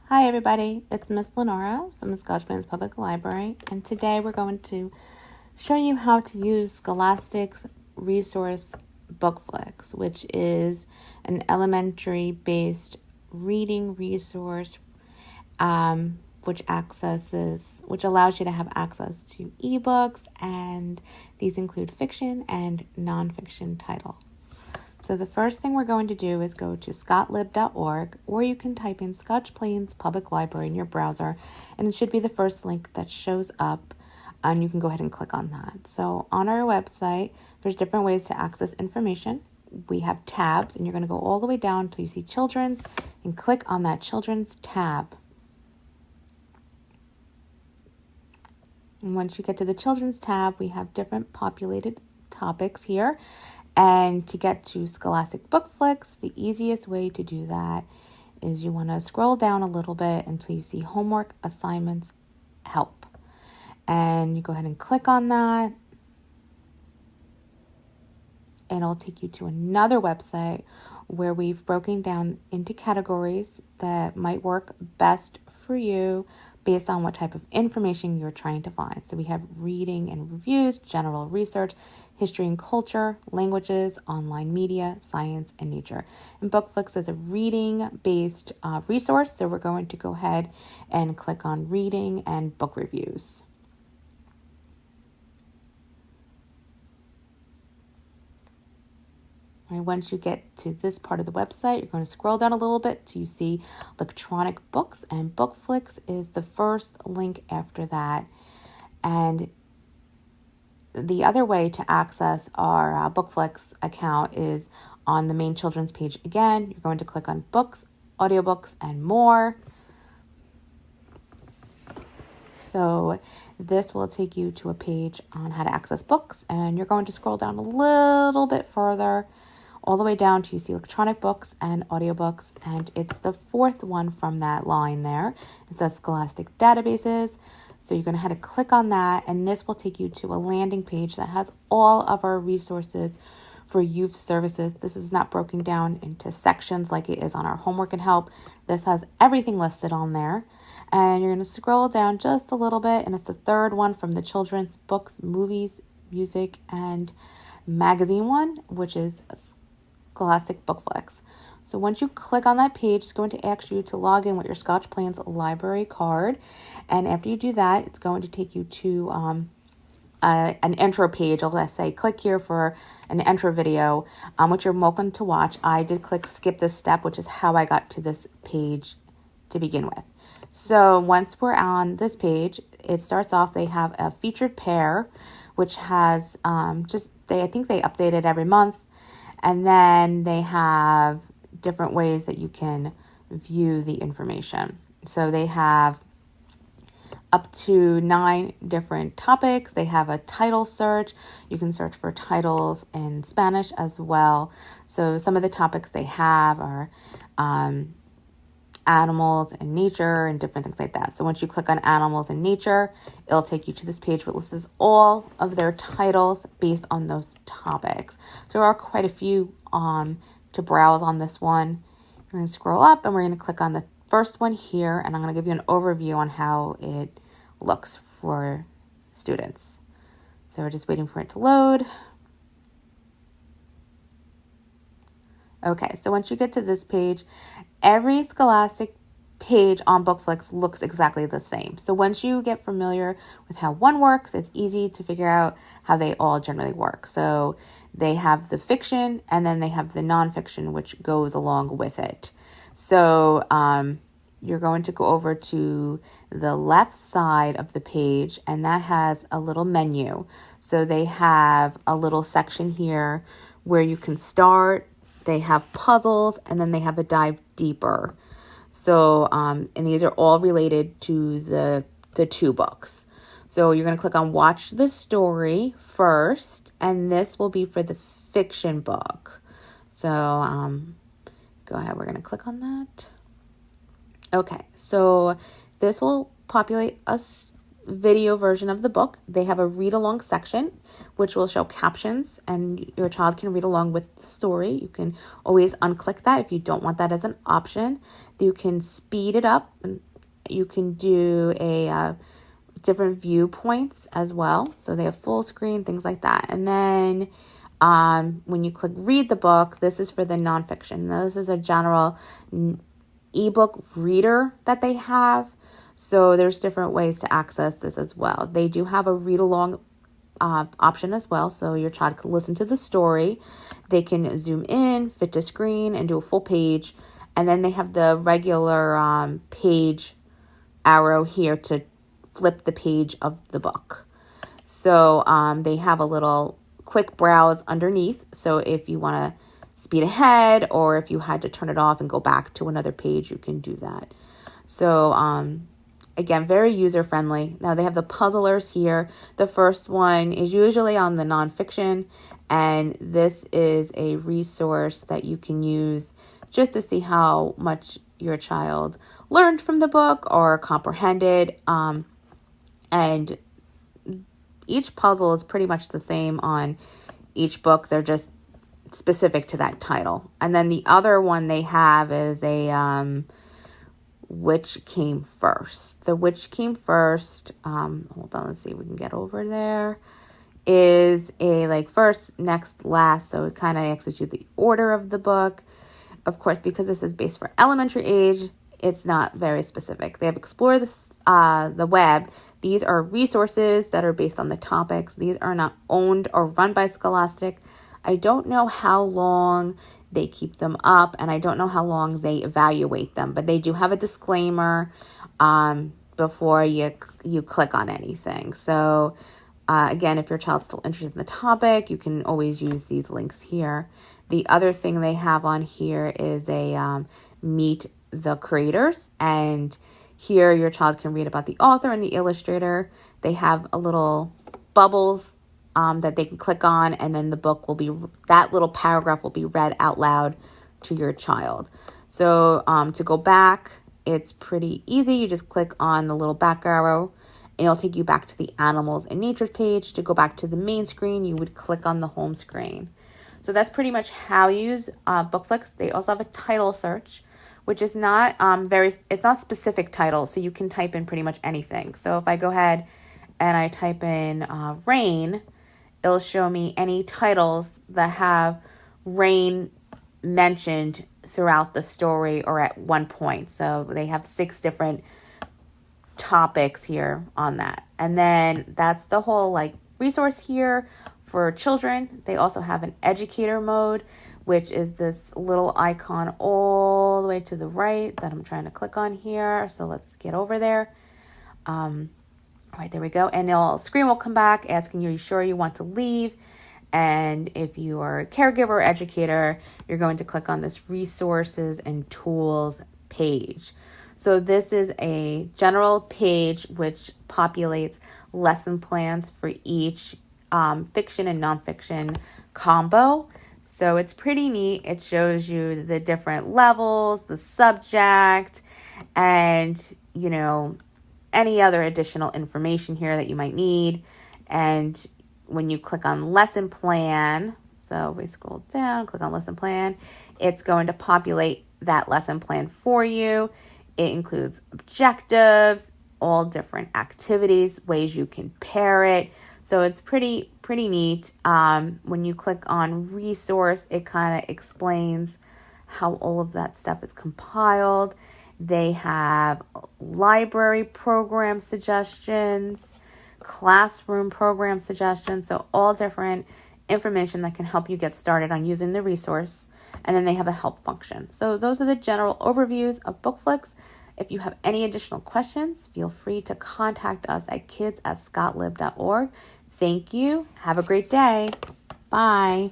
Hi everybody, it's Miss Lenora from the Scotchman's Public Library, and today we're going to show you how to use Scholastic's resource Bookflix, which is an elementary-based reading resource which allows you to have access to ebooks, and these include fiction and nonfiction titles. So the first thing we're going to do is go to scotlib.org, or you can type in Scotch Plains Public Library in your browser, and it should be the first link that shows up, and you can go ahead and click on that. So on our website, there's different ways to access information. We have tabs, and you're going to go all the way down until you see Children's, and click on that Children's tab. And once you get to the Children's tab, we have different populated topics here. And to get to Scholastic Bookflix, the easiest way to do that is you want to scroll down a little bit until you see Homework, Assignments, Help. And you go ahead and click on that. And it'll take you to another website where we've broken down into categories that might work best for you based on what type of information you're trying to find. So we have reading and reviews, general research, history and culture, languages, online media, science, and nature. And Bookflix is a reading-based resource, so we're going to go ahead and click on reading and book reviews. All right, once you get to this part of the website, you're going to scroll down a little bit till you see electronic books, and Bookflix is the first link after that. And the other way to access our Bookflix account is on the main children's page again. You're going to click on Books, Audiobooks, and More. So this will take you to a page on how to access books, and you're going to scroll down a little bit further, all the way down to you see electronic books and audiobooks, and it's the fourth one from that line there. It says Scholastic Databases. So you're going to have to click on that, and this will take you to a landing page that has all of our resources for youth services. This is not broken down into sections like it is on our homework and help. This has everything listed on there. And you're going to scroll down just a little bit, and it's the third one from the children's books, movies, music, and magazine one, which is Scholastic Bookflix. So once you click on that page, it's going to ask you to log in with your Scotch Plains library card. And after you do that, it's going to take you to an intro page. I'll say, click here for an intro video, which you're welcome to watch. I did click skip this step, which is how I got to this page to begin with. So once we're on this page, it starts off, they have a featured pair, which has I think they update it every month. And then they have different ways that you can view the information. So they have up to 9 different topics. They have a title search. You can search for titles in Spanish as well. So some of the topics they have are animals and nature and different things like that. So once you click on animals and nature, it'll take you to this page which lists all of their titles based on those topics. So there are quite a few to browse on this one. We're going to scroll up, and we're going to click on the first one here, and I'm going to give you an overview on how it looks for students. So we're just waiting for it to load. Okay, so once you get to this page, every Scholastic page on Bookflix looks exactly the same. So once you get familiar with how one works, it's easy to figure out how they all generally work. So they have the fiction, and then they have the nonfiction, which goes along with it. So you're going to go over to the left side of the page, and that has a little menu. So they have a little section here where you can start. They have puzzles, and then they have a dive deeper. So, and these are all related to the 2 books. So you're going to click on Watch the Story first, and this will be for the fiction book. So go ahead, we're going to click on that. Okay, so this will populate a video version of the book, they have a read-along section, which will show captions, and your child can read along with the story. You can always unclick that if you don't want that as an option. You can speed it up, and you can do a different viewpoints as well. So they have full screen, things like that. And then when you click read the book, this is for the nonfiction. Now, this is a general ebook reader that they have. So there's different ways to access this as well. They do have a read along option as well. So your child can listen to the story. They can zoom in, fit to screen, and do a full page. And then they have the regular page arrow here to flip the page of the book. So they have a little quick browse underneath. So if you want to speed ahead, or if you had to turn it off and go back to another page, you can do that. So again, very user-friendly. Now they have the puzzlers here. The first one is usually on the nonfiction, and this is a resource that you can use just to see how much your child learned from the book or comprehended. And each puzzle is pretty much the same on each book. They're just specific to that title. And then the other one they have is a which came first. The which came first, hold on, let's see if we can get over there, is a like first, next, last. So it kind of asks you the order of the book. Of course, because this is based for elementary age, it's not very specific. They have explored this, the web. These are resources that are based on the topics. These are not owned or run by Scholastic. I don't know how long they keep them up, and I don't know how long they evaluate them, but they do have a disclaimer before you click on anything. So again, if your child's still interested in the topic, you can always use these links here. The other thing they have on here is a meet the creators, and here your child can read about the author and the illustrator. They have a little bubbles that they can click on, and then the book will be, that little paragraph will be read out loud to your child. So to go back, it's pretty easy. You just click on the little back arrow, and it'll take you back to the animals and nature page. To go back to the main screen, you would click on the home screen. So that's pretty much how you use Bookflix. They also have a title search, which is not it's not specific titles, so you can type in pretty much anything. So if I go ahead and I type in rain, it'll show me any titles that have rain mentioned throughout the story or at one point. So they have 6 different topics here on that. And then that's the whole like resource here for children. They also have an educator mode, which is this little icon all the way to the right that I'm trying to click on here. So let's get over there. All right, there we go. And the screen will come back asking you, are you sure you want to leave? And if you are a caregiver or educator, you're going to click on this resources and tools page. So this is a general page which populates lesson plans for each fiction and nonfiction combo. So it's pretty neat. It shows you the different levels, the subject, and, you know, any other additional information here that you might need. And when you click on lesson plan, so we scroll down, click on lesson plan, it's going to populate that lesson plan for you. It includes objectives, all different activities, ways you can pair it. So it's pretty neat. When you click on resource, it kind of explains how all of that stuff is compiled. They have library program suggestions, classroom program suggestions, so all different information that can help you get started on using the resource. And then they have a help function. So those are the general overviews of Bookflix. If you have any additional questions, feel free to contact us at kids@scotlib.org. Thank you. Have a great day. Bye.